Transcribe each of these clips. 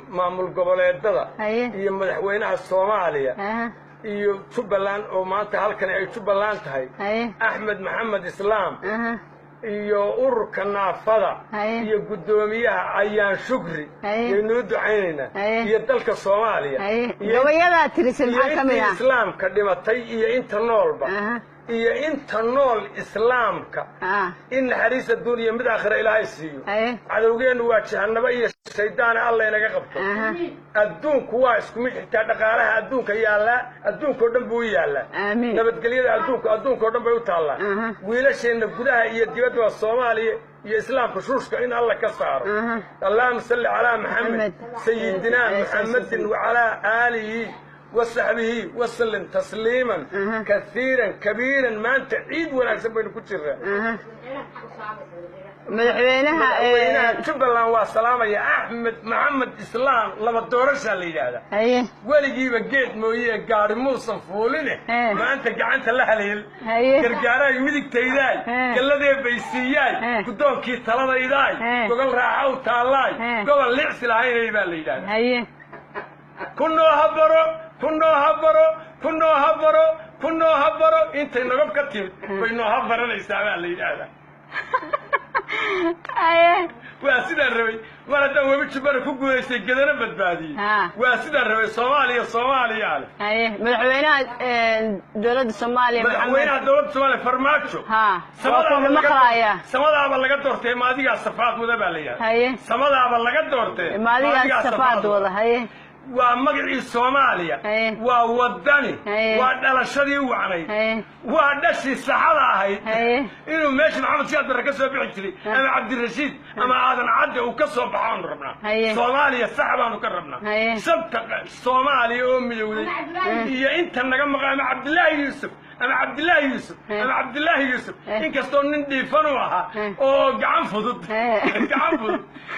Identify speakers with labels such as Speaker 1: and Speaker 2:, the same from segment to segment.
Speaker 1: maamul goboleedada iyo madaxweynaha Soomaaliya iyo Jubbaland oo maanta halkan ay Jubbaland tahay Axmed Maxamed Islaam iyo ururka naafada iyo gudoomiyaha Ayaan Shukri inuu ducaynayna iyo dalka Soomaaliya
Speaker 2: gabayada tirisan maxaa kamid ah
Speaker 1: islaamka dhimatay iyo inta noolba iyo inta nool islaamka in xariisa dunya mid aakhira ilaahay siiyo cadawgeenu waa jahannaba iyo shaydaan Allah inaga qabto adduunku waa isku mid xitaa dhaqaalaha adduunka yaala adduunka oo dhan buu yaala nabadgelyada adduunka oo dhan bay u taala wiilasheena gudaha iyo dibadda Soomaaliya iyo islaamka shuushka in Allah ka saaro Allahumma salli ala Muhammad sayyidina Muhammadin wa ala alihi وصحبه وسلم تسليما كثيرا كبيرا ما انت عيد ولا سبين كتير
Speaker 2: مدحوينها
Speaker 1: جبلان والسلام يا احمد محمد اسلام لما دورش اللي هذا ولقي بقيت مويه قاري موصف فولنه ما انت قعنت لحليل قرقاره يمدك تيداي قلده بيسياي قدوكي تلada idaay gogol raaxo taalaay gobol lixsi lahayn baa la yiraahdaa كنو هبرو انت نغب كتير بينو هبرو ليس بقى اللي هذا واسيد الربي ولا دام وبيجبر ku guuleystay gadana badbaadi waasida rabay Soomaaliya
Speaker 2: madaxweynaha dawladda Soomaaliya
Speaker 1: farmaajo samadaaba laga doortay maadiga safaad wada baa la yiraahdaa samadaaba laga doortay
Speaker 2: maadiga safaad wada
Speaker 1: ومجري الصومالية ووداني ودلشدي وعني ودشي السحرة هاي إنه ماشي محمد سياد بركسه بيعتري أنا عبد الرشيد أما هذا عد وكسر بحان ربنا صوماليا السحبة نكربنا سبت صومالي أمي ولي هي أنت النجم مع عبد الله يوسف أنا عبد الله يوسف إنك استون ندي فنوها أو جعان فضد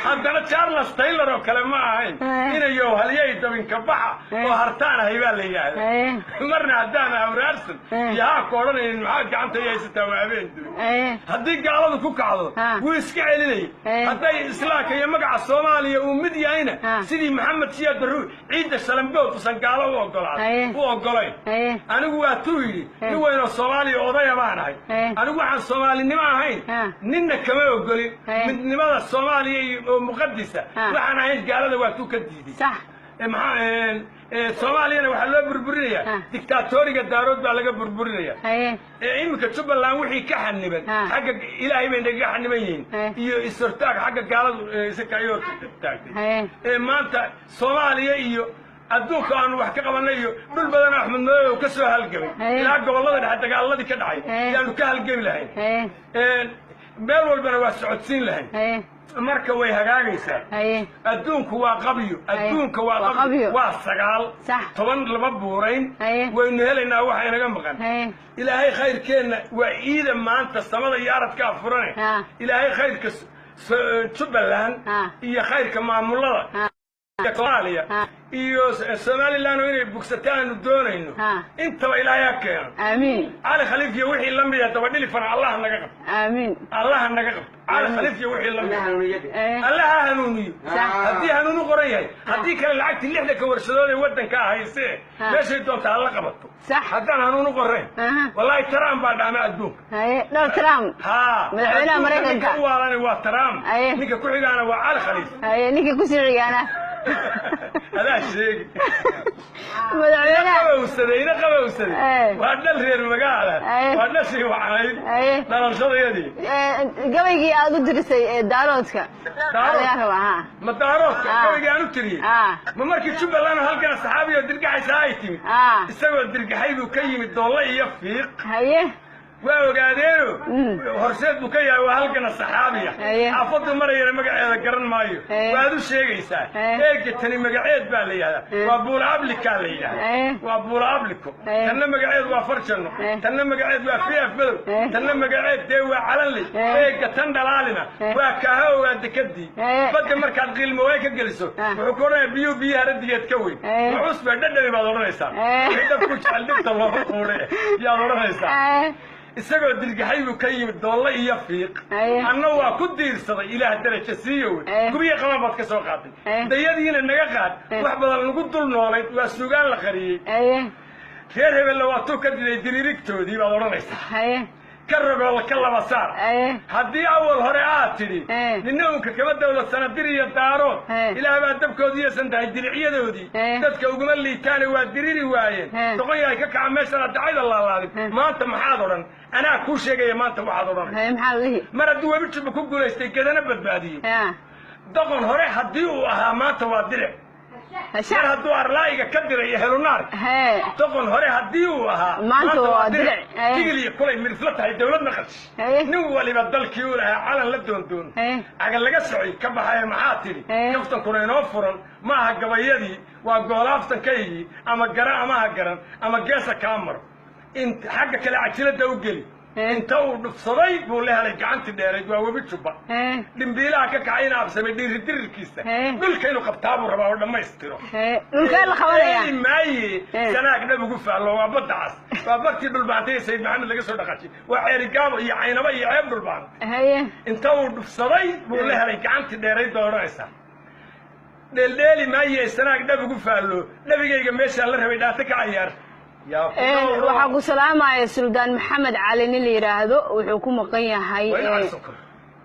Speaker 1: هذا تشارلز تايلر وكلام معه هنا يو هاليي تبين كبحة وهرتانا هيبال لي مرنا عدانا أورارسن يا كورن إن معك جعان تيجي ستوعبين هديك قالوا كوك قالوا ويسكع لي هداي إسلاك يا مقع الصومالية ومدي هنا سيدي محمد سياد برو عيد السلام بوت وسنقالوا وقلعوا أنا قواتوي هو إنه الصومالي أضيع معنا أنا واحد صومالي نما هين ننا كمان يقولي من نما الصومالي مقدسة وإحنا عايش قال هذا وقتو كديدي
Speaker 2: صح
Speaker 1: الصومالي أنا وحلا بربرية دكتاتوري قدارود بالله بربرية إنك تشوف الله وحي كحنبن حق إلهي من دقيقة حنبين يسرتاك حق قال سكايو تاكتي ما أنت صومالي إيو أدوك أنا وحكي قبلني دول بدنا أحمد نوي وكسر هالجميل لا قبل حتى قال الله دي كدعي يعني كهالجميل هين بيل والبنا واسعودين لهين مركب ويهاجيسا أدونك هو قبيو أدونك هو قبيو واسقال طبعا لببورين وإنهلنا وحنا جنبنا إلهي خير كنا وإذا ما أنت السماء يارد كافرنا إلهي خير كس تبلان هي خير كمان ملا كلاليا iyo Soomaaliland inay bugsataan doonayno inta ilaahay keen
Speaker 2: amiin
Speaker 1: علي خليفة وحي لم يتبدل فن الله نجاب آمين الله نجاب علي خليفة وحي لم الله هنوني هدي هنون قريه هدي كان العقد اللي إحنا كورسدوني ودن كهايسه ليش يدون تعلق بطو
Speaker 2: صح
Speaker 1: هدي هنون قريه والله ترام بعد عم أدوك
Speaker 2: لا ترام مدحونا مريكا
Speaker 1: هو أنا وترام نيجا كل أنا وعلي خليفة
Speaker 2: نيجا كسر أنا
Speaker 1: هذا الشيء
Speaker 2: مدحونا
Speaker 1: قبل وسدي وهذا الرير المقالة وهذا شيء وعايد لا نشاط يدي
Speaker 2: قبل أقول درسي دارودك
Speaker 1: ما دارودك قبل أنا تري ما مركز شوف أنا هالكنا صحابي ودرجع سايتي استوى درجع حي وكيم الدولار يفيق وقاعدينه هرسات بكيا وهالكنا الصحابية أفضل مرة يرى مقعد قرن مايو وهذا الشيء يسا هيك تاني مقعد بالي هذا وابول عبلك علي وابول عبلكم تنا مقعد وفرشنه تنا مقعد وفيه فيلم تنا مقعد دوا على هيك تندلالنا وكهو ودكدي بدل مركز قيل مواك جلسوا وحكونا بيها ردي يتكوي وعصبة ددني بعض الرئيسان إذا كنت علمت الله قوله يا الرئيسان isagoo dilgaxaybu ka yimid doolle iyo fiiq anna waa ku diirsaday ilaah daraja siiyowe gubiya qaban baad ka soo qaatay dayadiina naga qaad wax badan lagu dul noolayd waa sugaan la qariyey reer hebelle waa tuu ka dilay diriirigtoodii baad odhanaysaa ka rogol ka laba saar haddii awal hore aad tidhi ninnaunka kaba dawlad sanadir iyo daarood ilaah baa dabkoodiiyasan tahay diricyadoodii dadka uguma liitaane waa diriri waayeen doqon yahay ka kaca meeshana dacayda laalaadin maanta maxaad odhan anaa kuu sheegaya maanta waxaad odhanaysa mar hadduu webi juba ku guulaystay gedana badbaadiyey doqon hore haddii uu ahaa maanta waa diric mar hadduu arlaa'iga ka diray iyo helunaar doqon hore haddii uu ahaa maanta waa diric tigiliya kulay midifla tahay dawladna qash nin waliba dalkii uu lahaa calan la doondoon cagan laga socay ka baxaya maxaa tidhi kaftankuna inoo furan ma aha gabayadii waa goolaaftankaygii ama gara amaha garan ama geesa kaa maro xagga kale cajiladda u geli inta uu dhufsaday buu la helay gacantii dheerayd waa webi juba dhimbiilaha ka kacay in absamay dhiiridirirkiisa dhulka inuu qabtaa buu rabaa oo dhammaystiro maaye sanaag dhab ugu faallo waa badda cas waa bartii dhulbaantay sayid maxamed laga soo dhaqashay waa ceerigaabo iyo caynaba iyo ceeb dhulbaantay inta uu dhufsaday buu la helay gacantii dheerayd baa odhanaysaa dheeldheeli maaye sanaag dhab ugu faallo dhabigayga meeshaa la rabay dhaata ka cayaar
Speaker 2: waxaa ku salaamaya suldaan maxamed cali nin la yidhaahdo wuxuu ku maqan yahay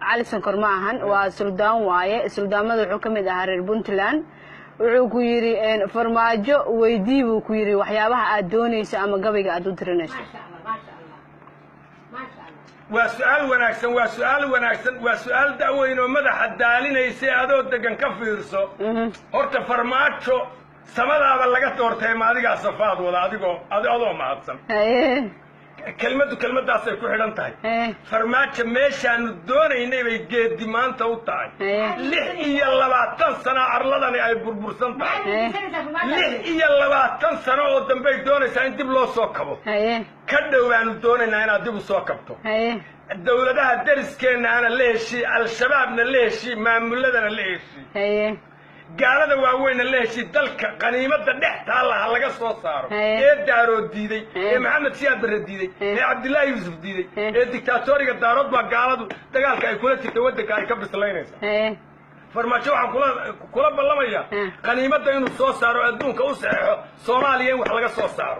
Speaker 2: cali sonkor ma ahan waa suldaan waaye suldaamada wuxuu ka mid ahaa reer puntland wuxuu ku yidhi farmaajo weydii buu ku yidhi waxyaabaha aad doonayso ama gabayga aad u tirinayso
Speaker 1: waa su-aal wanaagsan waa su-aal wanaagsan waa su-aal da'weyn oo madaxa daalinaysa adoo degan ka fiirso horta farmaajo samadaaba laga doortay ma adigaa safaad wada adoo mahadsan kelmaddaasay ku xidhan tahay farmaajo meeshaanu doonaynay bay geedi maanta u tahay 26 sano arladani ay burbursan tahay 26 sano oo dambey doonaysaa in dib loo soo kabo ka dhow baanu doonaynaa inaad dib u soo kabto dawladaha dariskeennaana la heshii al-shabaabna la heshii maamuladana la heshii gaalada waaweyna la heshii dalka qaniimada dhex taalaha laga soo saaro ee daarood diiday ee maxamed siyaad barre diiday ee cabdillaahi yuusuf diiday ee dictaatoriga daarood baa gaaladu dagaalka ay kula jirta waddanka ay ka bislaynaysaa farmaajo waxaan kula ballamaya qaniimadda inuu soo saaro adduunka u saxeexo soomaaliya in wax laga soo saaro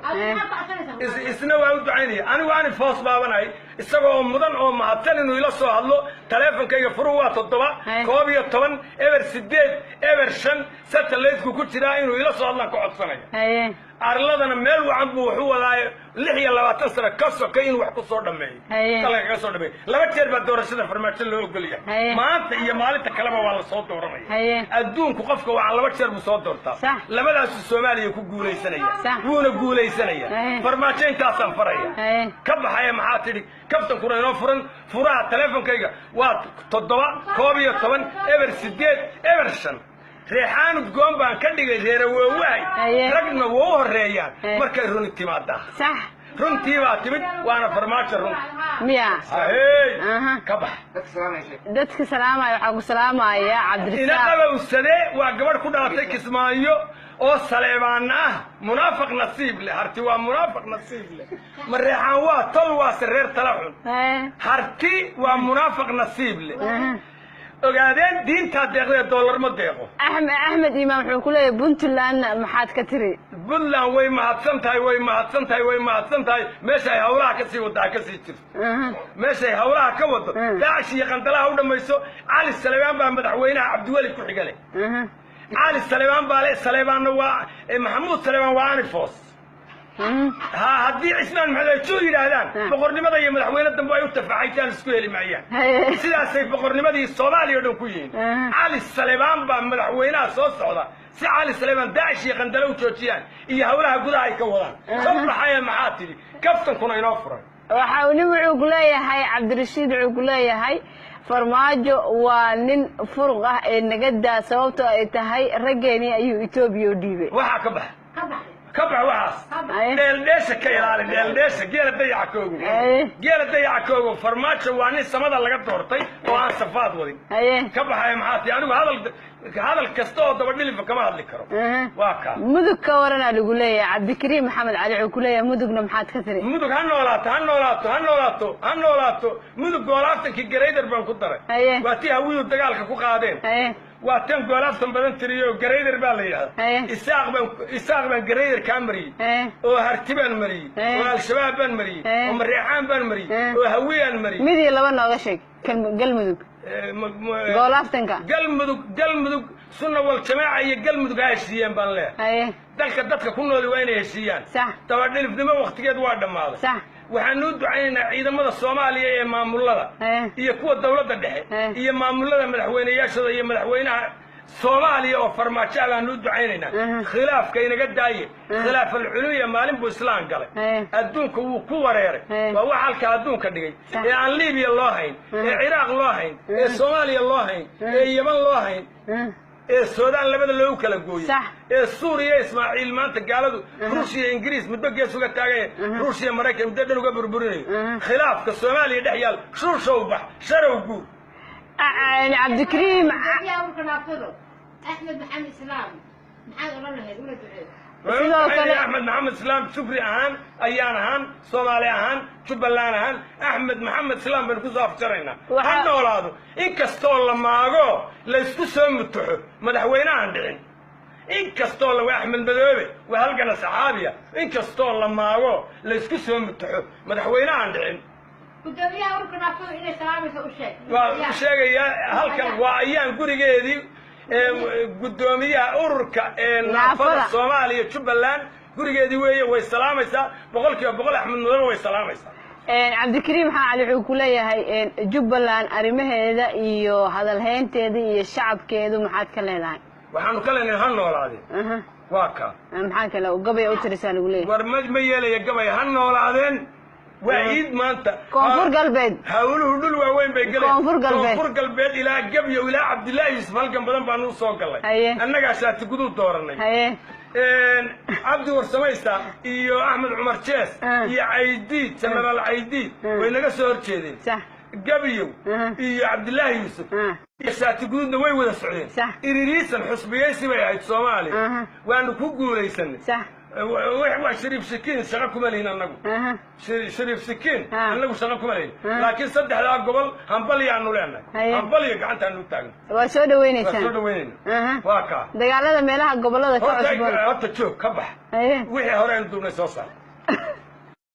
Speaker 1: isna waa u ducaynaya anigu ani foos baabanahay isagoo mudan oo mahadsan inuu ila soo hadlo taleefonkayga furu waa 7 11 eber 8 eber 5 satellite-ku ku jiraa inuu ila soo hadlaan ka codsanaya arladana meel wacan buu wuxuu wadaaye 26 sano ka sokay inuu wax ku soo dhameeyo kala kaga soo dhameeyo laba jeer baa doorashada farmaajo loo ogol yahay maanta iyo maalinta kaleba waa la soo dooranaya adduunku qofka waa laba jeer buu soo doortaa labadaas Soomaaliya ku guuleysanaya wuuna guuleysanaya farmaajo intaasaan faraya ka baxaya maxaa tidhi kaftan kuna inoo furan furaha taleefonkayga waa 7 11 eber 8 eber 5 reexaan udgoon baan ka dhigay reera waawaay ragna wuu horeeyaan markay runi timaadaa
Speaker 2: sax
Speaker 1: runtii baa timid waana farmaajo run
Speaker 2: miya ka bax dadka salaamaya waxaa ku salaamaya cabdirasaaq
Speaker 1: ina qabowsade waa gabadh ku dhalatay Kismaayo oo Saleebaan ah munaafiq nasiib leh harti waa munaafiq nasiib leh mareexaan waa tol waa sareer tala xun harti waa munaafiq nasiib leh ogaadeen diinta deeqda dollar ma deeqo
Speaker 2: axmed imaam wuxuu ku leeyahay puntland maxaad ka tiri
Speaker 1: puntland way mahadsan tahay meesha ay hawlaha ka sii wadaa ka sii jirto meesha ay hawlaha ka wado daacish iyo qandalaha u dhamayso cali Saleebaan baa madaxweynaha Cabdiwali ku xigale cali Saleebaan baa le Saleebaanna waa maxamuud Saleebaan waa anifos haddii cismaan maxamed ay soo yidhaahdaan boqornimada iyo madaxweyne dambe ay u tafaxaytaan isku heli maayaan sidaasay boqornimadii Soomaaliya dhan ku yihiin cali Saleebaan baa madaxweynaha soo socda si cali Saleebaan daacish iyo qandalo u joojiyaan iyo hawlaha gudaha ay ka wadaan sabaxaya maxaa tidhi kaftankuna inoo furan
Speaker 2: waxa uu nin wuxuu ku leeyahay cabdirashiid wuxuu ku leeyahay farmaajo waa nin furuq ah ee naga daa sababtoo ay tahay raggeeni ayuu Itoobiya u dhiibay
Speaker 1: waxa ka bax كبع وعاص ديل ديش كيلالي ديل ديش جيل ديع كوجو جيل ديع كوجو فرماتش واني السماد اللي قد دورتي وان صفات ودي كبع هاي معاتي أنا هذا الكستو دبر لي فكما هذا الكرو واقع
Speaker 2: مدك كورنا اللي يقول لي عبد الكريم محمد علي عكولية مدقنا محاد كثري
Speaker 1: مدق هنولاتو مدق جولاتك كجريدر بنقدره واتي هوي الدجال كوك قادين واتم جولاتهم بدن تريو جريدر باليها إساق بن جريدر كامري وهرتبان مري والشباب بن مري ومريحان بن مري وهويان مري
Speaker 2: ميدي لبنا نغشك قل مدق جولاتنك
Speaker 1: قل مدق سنة والجماعة هي قل مدق هاشيان بالله دلك كنا لوين هاشيان
Speaker 2: صح
Speaker 1: طبعا في دماغ وقت جد واحد ماذا
Speaker 2: صح
Speaker 1: وحنود عينا عيدا مدى الصومالية مامولة هي قوة الدولة الدحي هي مامولة مدحوين ياشد هي مدحوينها صوماليا وفرماتشا هنود عيننا خلاف كاين قد داير خلاف العلوية مالين بوسلان قال الدونك هو كورير وهو حالك الدونك دقي يعني ليبيا الله هين العراق الله هين الصوماليا الله هين اليمن الله هين السودان لبدا لو كلا غوي
Speaker 2: صح
Speaker 1: سوريا اسماعيل ما انت قالوا روسيا انجليز مدق يسوق تاغي روسيا مريكان مدد لو بربرين خلاف كالصوماليا دحيال شو صوبح شرو غو
Speaker 2: عبد الكريم
Speaker 3: احمد محمد سلام محمد الله هذول
Speaker 1: أحمد محمد سلام شكري أهان أيان أهان صومالي أهان شبلان أهان أحمد محمد سلام بنكوز أفجرنا هذا أولاده إن كستول لما أجو ليسكو سمتحو مدحوينا عندين إن كستول وأحمد بدوي وهلقنا صحابية إن كستول لما أجو ليسكو سمتحو مدحوينا عندين
Speaker 3: قداميها وركن عفوا إلى سلامة
Speaker 1: وشيء يا هلكن وأيان قري جدي قداميها أوركا نافذة الصومالية شبلان قري جدي ويا سلامة بقول أحمد نور ويا سلامة
Speaker 2: عبد الكريم على عكولية هاي جبلان أرمه هذا إيو هذا الهين تدي الشعب كده محاد كله هاي
Speaker 1: وحنو كلنا هالنولادي واقع
Speaker 2: محاد كله وقبي أوت رسالة قولي
Speaker 1: ورمج ميلة يقبي هالنولادين وعيد ما أنت
Speaker 2: كونفور قلبين
Speaker 1: هقوله دول وين بيقول
Speaker 2: كونفور
Speaker 1: قلبين إلى قبي وإلى عبد الله يوسف هالكم بدن بانو صوق الله أنا قاعد تقولوا دورني عبد ورسميستا إيو أحمد عمر تشيس إيو عيديد سنرى العيديد وينقى سهر تشيدين
Speaker 2: صح
Speaker 1: قبيو إيو عبد الله يوسف يساتقولون وين وذا السعودين
Speaker 2: صح
Speaker 1: إريسا حسبي سبي عيد صومالي وأنو كوكو ليسن
Speaker 2: صح
Speaker 1: شريف سكين شغلكم لهنا النجو شريف سكين النجو شغلكم لهنا لكن صدق هذا قبل هنبلي عنه لنا هنبلي قعنت عنه تاعنا
Speaker 2: وسود وين
Speaker 1: وسود وين واقع
Speaker 2: دجالة ميلها قبل هذا
Speaker 1: هذا تشوف كبح وحي هراء ندون سوسة